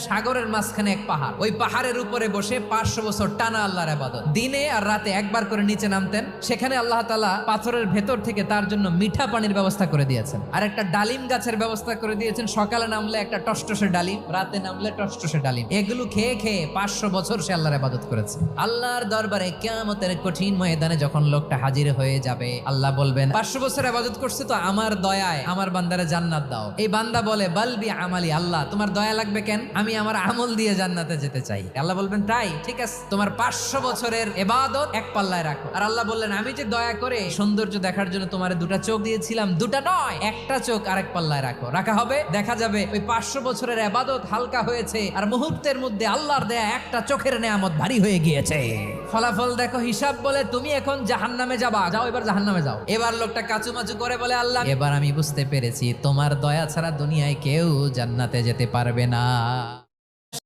সাগরের মাঝখানে এক পাহাড়, ওই পাহাড়ের উপরে বসে 500 বছর টানা আল্লাহর ইবাদত। দিনে আর রাতে একবার করে নিচে নামতেন। সেখানে আল্লাহ তাআলা পাথরের ভেতর থেকে তার জন্য মিঠা পানির ব্যবস্থা করে দিয়েছেন, আর একটা ডালিম গাছের ব্যবস্থা করে দিয়েছেন। সকালে নামলে একটা টসটসে ডালিম, রাতে নামলে টসটসে ডালিম। এগুলো খেয়ে খেয়ে 500 বছর সে আল্লাহর ইবাদত করেছে। আল্লাহর দরবারে কিয়ামতের কঠিন ময়দানে যখন লোকটা হাজির হয়ে যাবে, আল্লাহ বলবেন 500 বছর ইবাদত করছে তো আমার দয়ায় আমার বান্দারে জান্নাত দাও। এই বান্দা বলে বালবি আমালি, আল্লাহ তোমার দয়া লাগবে কেন? আমি আমার আমল দিয়ে জান্নাতে যেতে চাই। আল্লাহ বলবেন তাই, ঠিক আছে, তোমার 500 বছরের ইবাদত এক পাল্লায় রাখো। আর আল্লাহ বললেন আমি যে দয়া করে সৌন্দর্য দেখার জন্য তোমার দুটা চোখ দিয়েছিলাম, দুটা নয়, একটা চোখ আরেক পাল্লায় রাখো। রাখা হবে, দেখা যাবে ওই 500 বছরের ইবাদত হালকা হয়েছে, আর মুহূর্তের মধ্যে আল্লাহর দেয়া একটা চোখের নেয়ামত ভারী হয়ে গিয়েছে। ফলাফল দেখো, হিসাব বলে তুমি এখন জাহান্নামে যাবা, যাও এবার জাহান্নামে যাও। এবার লোকটা কাচুমাচু করে বলে আল্লাহ এবার আমি বুঝতে পেরেছি তোমার দয়া ছাড়া দুনিয়ায় কেউ জান্নাতে যেতে পারবে না।